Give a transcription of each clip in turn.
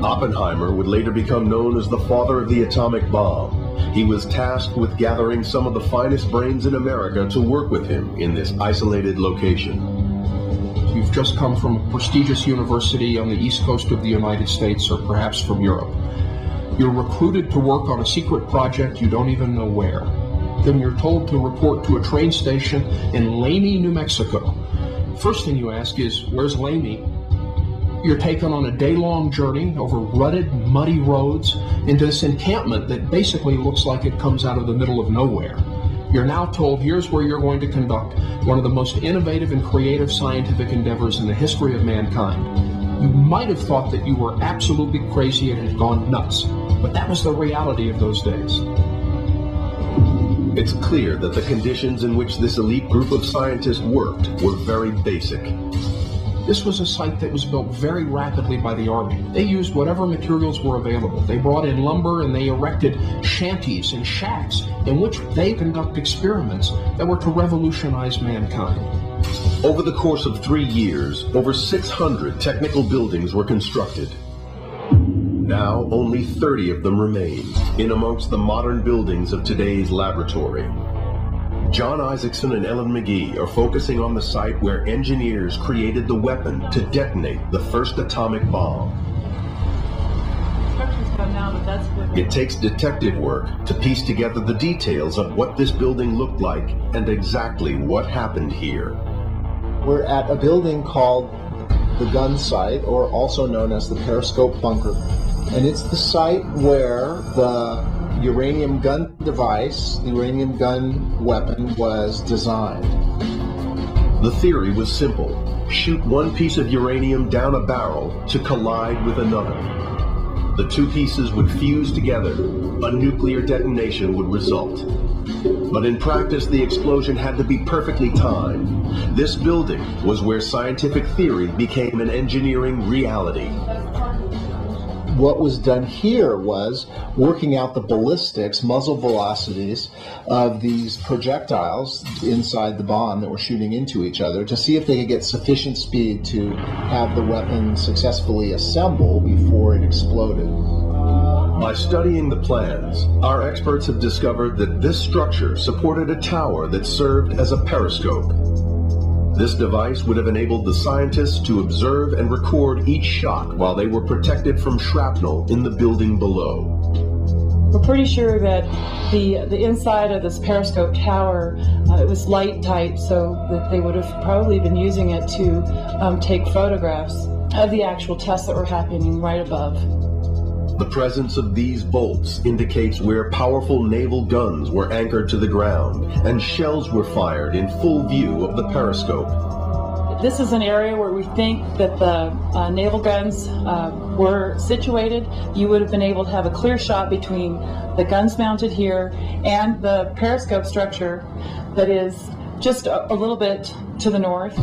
Oppenheimer would later become known as the father of the atomic bomb. He was tasked with gathering some of the finest brains in America to work with him in this isolated location. You've just come from a prestigious university on the east coast of the United States, or perhaps from Europe. You're recruited to work on a secret project you don't even know where. Then you're told to report to a train station in Lamey, New Mexico. First thing you ask is, where's Lamey? You're taken on a day-long journey over rutted, muddy roads into this encampment that basically looks like it comes out of the middle of nowhere. You're now told, here's where you're going to conduct one of the most innovative and creative scientific endeavors in the history of mankind. You might have thought that you were absolutely crazy and had gone nuts, but that was the reality of those days. It's clear that the conditions in which this elite group of scientists worked were very basic. This was a site that was built very rapidly by the Army. They used whatever materials were available. They brought in lumber and they erected shanties and shacks in which they conduct experiments that were to revolutionize mankind. Over the course of 3 years, over 600 technical buildings were constructed. Now, only 30 of them remain, in amongst the modern buildings of today's laboratory. John Isaacson and Ellen McGee are focusing on the site where engineers created the weapon to detonate the first atomic bomb. It takes detective work to piece together the details of what this building looked like and exactly what happened here. We're at a building called the gun site, or also known as the periscope bunker. And it's the site where the uranium gun device, the uranium gun weapon, was designed. The theory was simple. Shoot one piece of uranium down a barrel to collide with another. The two pieces would fuse together. A nuclear detonation would result. But in practice, the explosion had to be perfectly timed. This building was where scientific theory became an engineering reality. What was done here was working out the ballistics, muzzle velocities of these projectiles inside the bomb that were shooting into each other to see if they could get sufficient speed to have the weapon successfully assemble before it exploded. By studying the plans, our experts have discovered that this structure supported a tower that served as a periscope. This device would have enabled the scientists to observe and record each shot while they were protected from shrapnel in the building below. We're pretty sure that the inside of this periscope tower, it was light tight, so that they would have probably been using it to take photographs of the actual tests that were happening right above. The presence of these bolts indicates where powerful naval guns were anchored to the ground and shells were fired in full view of the periscope. This is an area where we think that the naval guns were situated. You would have been able to have a clear shot between the guns mounted here and the periscope structure that is just a little bit to the north.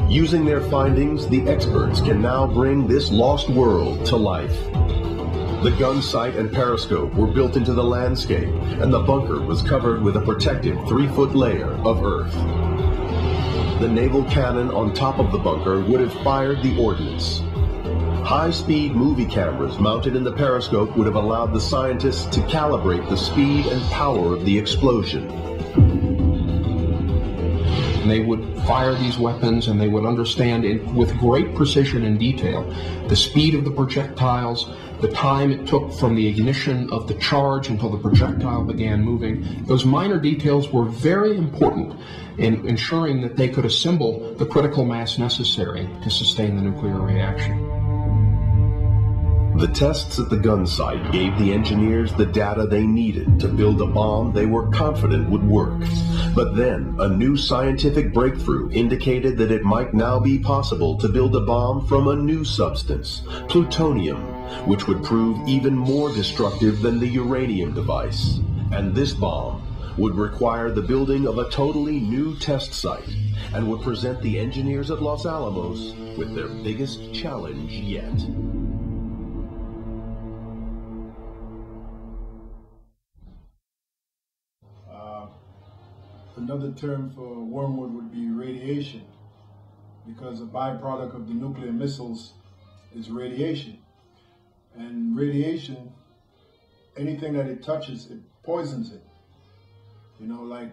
Using their findings, the experts can now bring this lost world to life. The gun sight and periscope were built into the landscape, and the bunker was covered with a protective 3-foot layer of earth. The naval cannon on top of the bunker would have fired the ordnance. High-speed movie cameras mounted in the periscope would have allowed the scientists to calibrate the speed and power of the explosion. And they would fire these weapons, and they would understand with great precision and detail the speed of the projectiles, the time it took from the ignition of the charge until the projectile began moving. Those minor details were very important in ensuring that they could assemble the critical mass necessary to sustain the nuclear reaction. The tests at the gun site gave the engineers the data they needed to build a bomb they were confident would work. But then, a new scientific breakthrough indicated that it might now be possible to build a bomb from a new substance, plutonium, which would prove even more destructive than the uranium device. And this bomb would require the building of a totally new test site and would present the engineers at Los Alamos with their biggest challenge yet. Another term for wormwood would be radiation, because a byproduct of the nuclear missiles is radiation. And radiation, anything that it touches, it poisons it. You know, like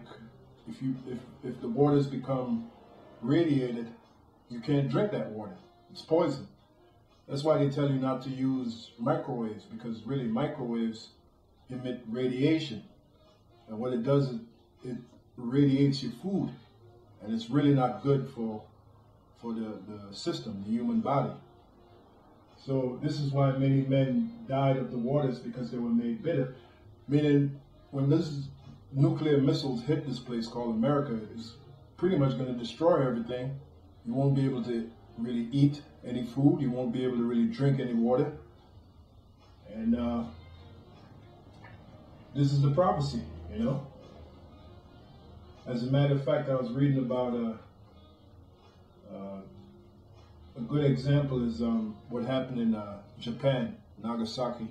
if the waters become radiated, you can't drink that water. It's poison. That's why they tell you not to use microwaves, because really microwaves emit radiation. And what it does is it radiates your food. And it's really not good for the system, the human body. So this is why many men died of the waters, because they were made bitter. Meaning, when this nuclear missiles hit this place called America, it's pretty much going to destroy everything. You won't be able to really eat any food. You won't be able to really drink any water. And this is the prophecy, you know. As a matter of fact, I was reading about a good example is what happened in Japan, Nagasaki,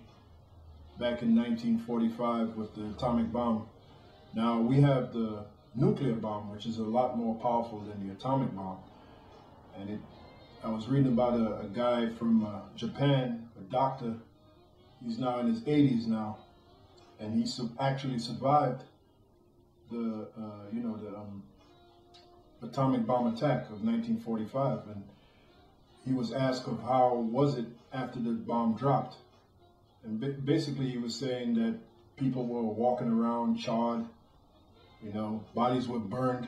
back in 1945 with the atomic bomb. Now, we have the nuclear bomb, which is a lot more powerful than the atomic bomb. And I was reading about a guy from Japan, a doctor. He's now in his 80s now, and he actually survived the atomic bomb attack of 1945. And he was asked of how was it after the bomb dropped. And basically he was saying that people were walking around charred, you know, bodies were burned.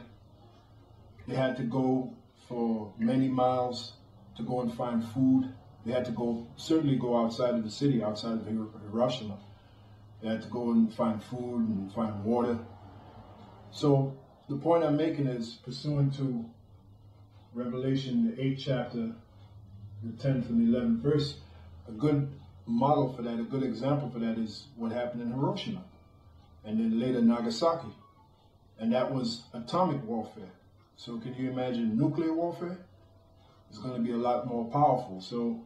They had to go for many miles to go and find food. They had to certainly go outside of the city, outside of Hiroshima. They had to go and find food and find water. So the point I'm making is, pursuant to Revelation, the 8th chapter, the 10th and 11th verse, a good model for that, a good example for that is what happened in Hiroshima and then later Nagasaki. And that was atomic warfare. So can you imagine nuclear warfare? It's going to be a lot more powerful. So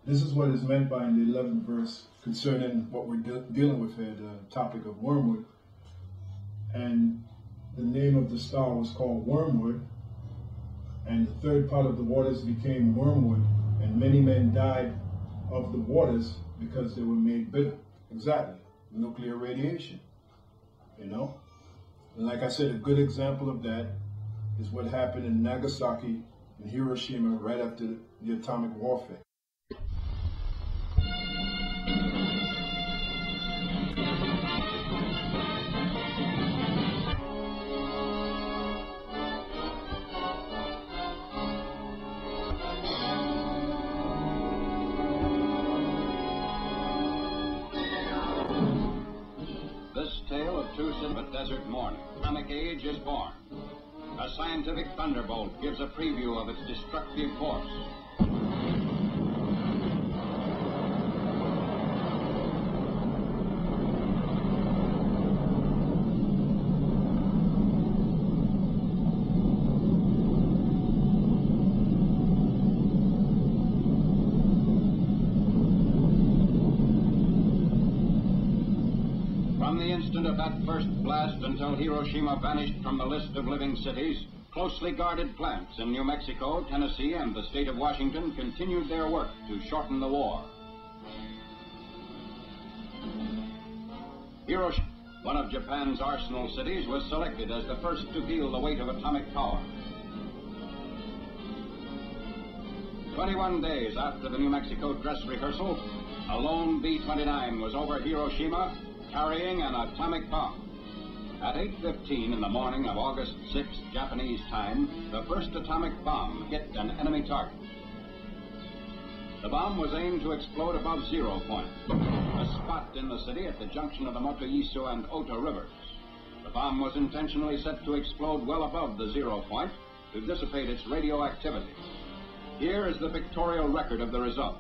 this is what is meant by in the 11th verse concerning what we're dealing with here, the topic of wormwood. And the name of the star was called Wormwood, and the third part of the waters became wormwood, and many men died of the waters because they were made bitter. Exactly, nuclear radiation, you know? And like I said, a good example of that is what happened in Nagasaki and Hiroshima right after the atomic warfare. But desert morning, atomic age is born. A scientific thunderbolt gives a preview of its destructive force. From the instant of that first blast until Hiroshima vanished from the list of living cities, closely guarded plants in New Mexico, Tennessee, and the state of Washington continued their work to shorten the war. Hiroshima, one of Japan's arsenal cities, was selected as the first to feel the weight of atomic power. 21 days after the New Mexico dress rehearsal, a lone B-29 was over Hiroshima, carrying an atomic bomb. At 8:15 in the morning of August 6th, Japanese time, the first atomic bomb hit an enemy target. The bomb was aimed to explode above 0 point, a spot in the city at the junction of the Motoiso and Ota rivers. The bomb was intentionally set to explode well above the 0 point to dissipate its radioactivity. Here is the pictorial record of the result.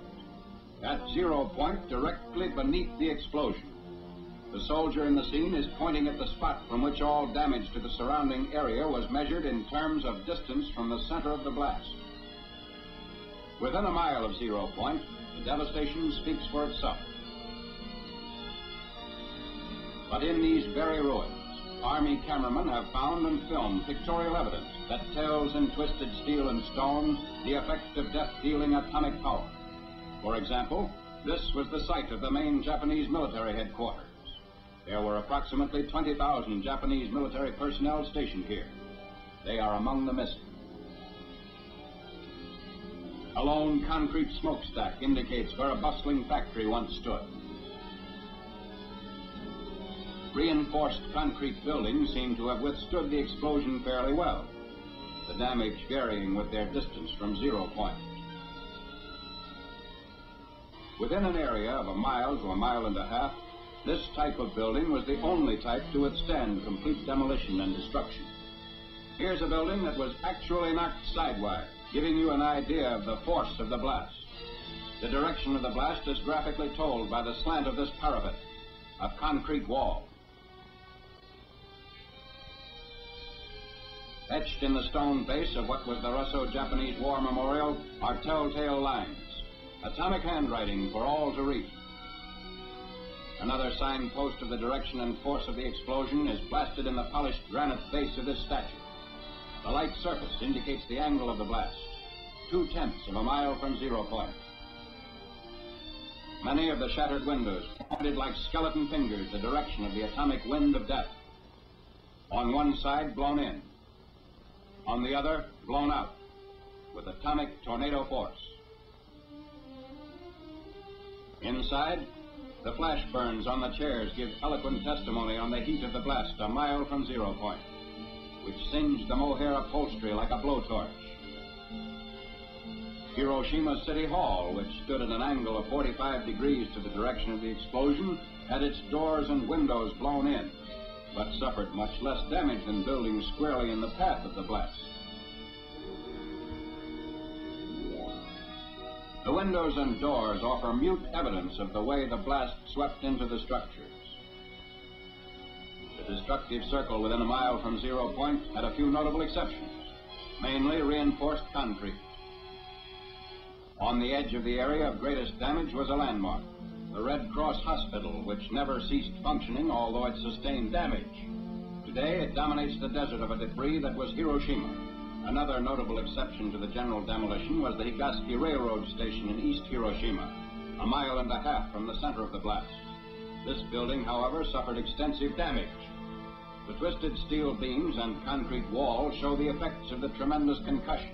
At 0 point, directly beneath the explosion, the soldier in the scene is pointing at the spot from which all damage to the surrounding area was measured in terms of distance from the center of the blast. Within a mile of 0 point, the devastation speaks for itself. But in these very ruins, Army cameramen have found and filmed pictorial evidence that tells in twisted steel and stone the effect of death-dealing atomic power. For example, this was the site of the main Japanese military headquarters. There were approximately 20,000 Japanese military personnel stationed here. They are among the missing. A lone concrete smokestack indicates where a bustling factory once stood. Reinforced concrete buildings seem to have withstood the explosion fairly well, the damage varying with their distance from 0 point. Within an area of 1 mile to 1.5 miles, this type of building was the only type to withstand complete demolition and destruction. Here's a building that was actually knocked sidewise, giving you an idea of the force of the blast. The direction of the blast is graphically told by the slant of this parapet, a concrete wall. Etched in the stone base of what was the Russo-Japanese War Memorial are telltale lines, atomic handwriting for all to read. Another signpost of the direction and force of the explosion is blasted in the polished granite base of this statue. The light surface indicates the angle of the blast, 0.2 of a mile from 0 point. Many of the shattered windows pointed like skeleton fingers the direction of the atomic wind of death. On one side, blown in. On the other, blown out, with atomic tornado force. Inside, the flash burns on the chairs give eloquent testimony on the heat of the blast 1 mile from 0 point, which singed the mohair upholstery like a blowtorch. Hiroshima City Hall, which stood at an angle of 45 degrees to the direction of the explosion, had its doors and windows blown in, but suffered much less damage than buildings squarely in the path of the blast. The windows and doors offer mute evidence of the way the blast swept into the structures. The destructive circle within 1 mile from 0 point had a few notable exceptions, mainly reinforced concrete. On the edge of the area of greatest damage was a landmark, the Red Cross Hospital, which never ceased functioning although it sustained damage. Today it dominates the desert of a debris that was Hiroshima. Another notable exception to the general demolition was the Higashi Railroad Station in East Hiroshima, 1.5 miles from the center of the blast. This building, however, suffered extensive damage. The twisted steel beams and concrete wall show the effects of the tremendous concussion.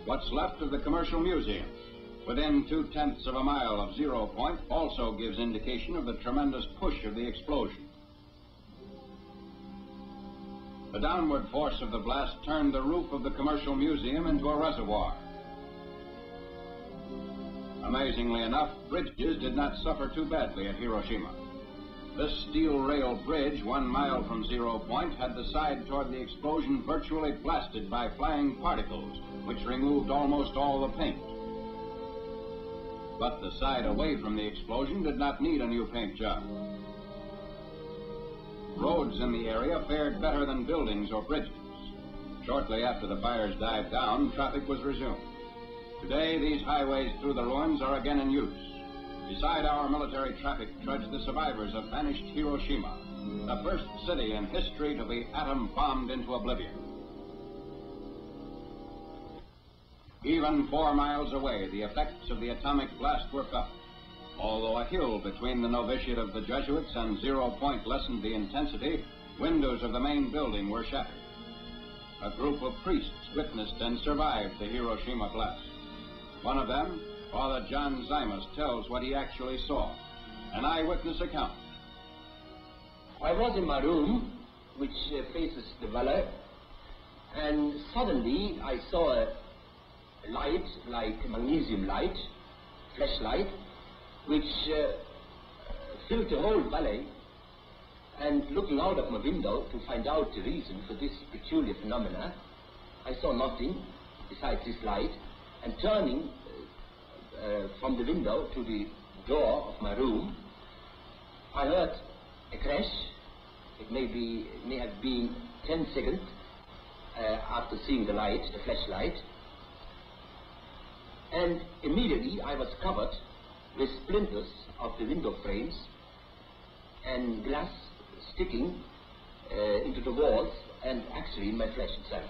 What's left of the Commercial Museum, within 0.2 of a mile of 0 point, also gives indication of the tremendous push of the explosion. The downward force of the blast turned the roof of the Commercial Museum into a reservoir. Amazingly enough, bridges did not suffer too badly at Hiroshima. This steel rail bridge, 1 mile from 0 point, had the side toward the explosion virtually blasted by flying particles, which removed almost all the paint. But the side away from the explosion did not need a new paint job. Roads in the area fared better than buildings or bridges. Shortly after the fires died down, traffic was resumed. Today, these highways through the ruins are again in use. Beside our military traffic trudge the survivors of vanished Hiroshima, the first city in history to be atom-bombed into oblivion. Even 4 miles away, the effects of the atomic blast were felt. Although a hill between the novitiate of the Jesuits and 0 point lessened the intensity, windows of the main building were shattered. A group of priests witnessed and survived the Hiroshima blast. One of them, Father John Zymus, tells what he actually saw, an eyewitness account. I was in my room, which faces the valley, and suddenly I saw a light, like magnesium light, flashlight, which filled the whole valley. And looking out of my window to find out the reason for this peculiar phenomena, I saw nothing besides this light. And turning from the window to the door of my room, I heard a crash. It may have been 10 seconds after seeing the light, the flashlight. And immediately I was covered with splinters of the window frames and glass sticking into the walls and actually in my flesh itself.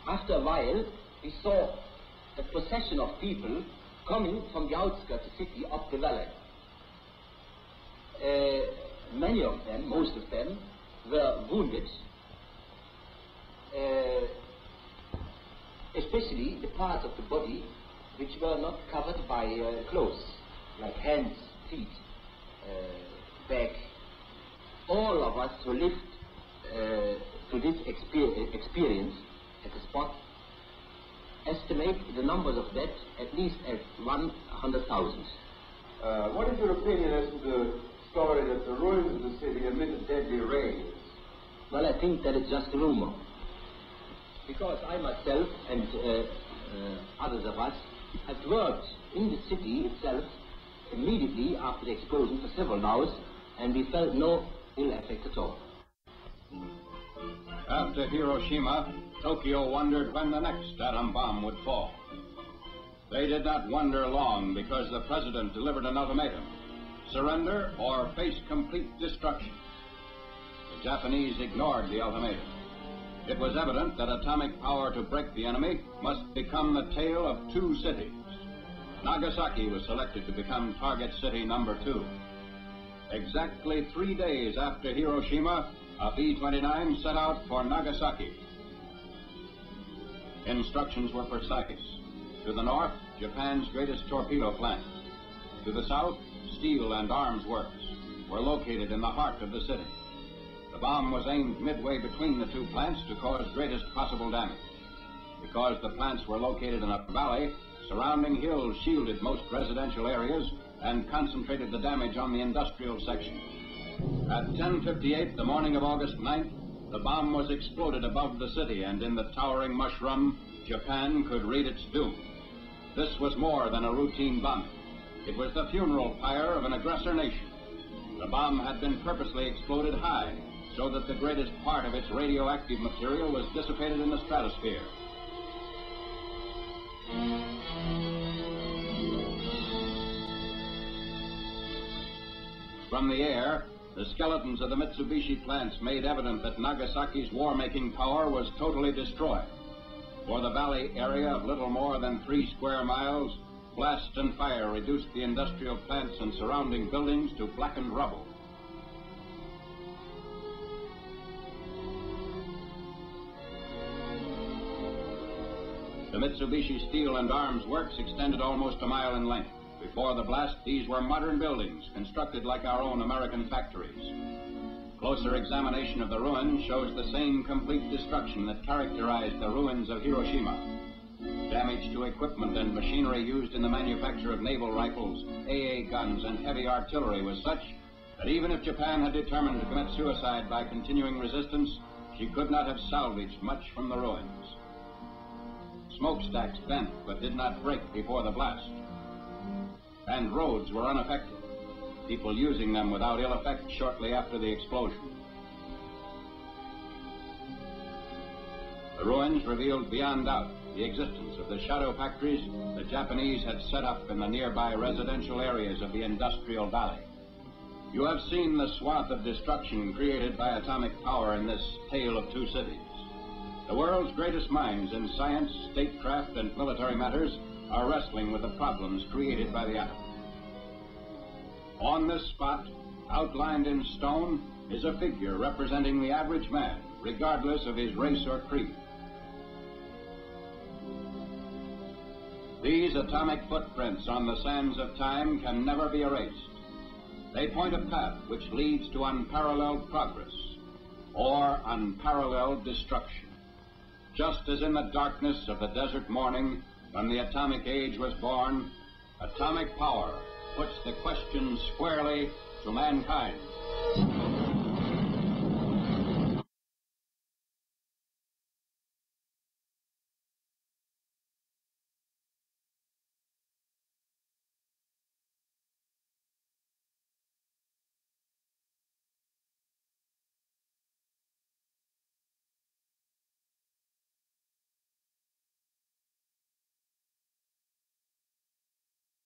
After a while, we saw a procession of people coming from the outskirts of the city up the valley. Many of them, most of them, were wounded, especially the parts of the body which were not covered by clothes, like hands, feet, back. All of us who lived to this experience at the spot estimate the numbers of dead at least at 100,000. What is your opinion as to the story that the ruins of the city emitted deadly rays? Well, I think that it's just a rumor. Because I myself and others of us have worked in the city itself immediately after the explosion for several hours, and we felt no ill effect at all. After Hiroshima, Tokyo wondered when the next atom bomb would fall. They did not wonder long because the president delivered an ultimatum: surrender or face complete destruction. The Japanese ignored the ultimatum. It was evident that atomic power to break the enemy must become the tale of two cities. Nagasaki was selected to become target city number 2. Exactly 3 days after Hiroshima, a B-29 set out for Nagasaki. Instructions were precise. To the north, Japan's greatest torpedo plant. To the south, steel and arms works were located in the heart of the city. The bomb was aimed midway between the two plants to cause greatest possible damage. Because the plants were located in a valley, surrounding hills shielded most residential areas and concentrated the damage on the industrial section. At 10:58 the morning of August 9th, the bomb was exploded above the city, and in the towering mushroom, Japan could read its doom. This was more than a routine bombing. It was the funeral pyre of an aggressor nation. The bomb had been purposely exploded high, so that the greatest part of its radioactive material was dissipated in the stratosphere. From the air, the skeletons of the Mitsubishi plants made evident that Nagasaki's war-making power was totally destroyed. For the valley area of little more than 3 square miles, blast and fire reduced the industrial plants and surrounding buildings to blackened rubble. The Mitsubishi Steel and Arms Works extended almost a mile in length. Before the blast, these were modern buildings, constructed like our own American factories. Closer examination of the ruins shows the same complete destruction that characterized the ruins of Hiroshima. Damage to equipment and machinery used in the manufacture of naval rifles, AA guns, and heavy artillery was such that even if Japan had determined to commit suicide by continuing resistance, she could not have salvaged much from the ruins. Smokestacks bent but did not break before the blast. And roads were unaffected, people using them without ill effect shortly after the explosion. The ruins revealed beyond doubt the existence of the shadow factories the Japanese had set up in the nearby residential areas of the industrial valley. You have seen the swath of destruction created by atomic power in this tale of two cities. The world's greatest minds in science, statecraft, and military matters are wrestling with the problems created by the atom. On this spot, outlined in stone, is a figure representing the average man, regardless of his race or creed. These atomic footprints on the sands of time can never be erased. They point a path which leads to unparalleled progress or unparalleled destruction. Just as in the darkness of the desert morning, when the atomic age was born, atomic power puts the question squarely to mankind.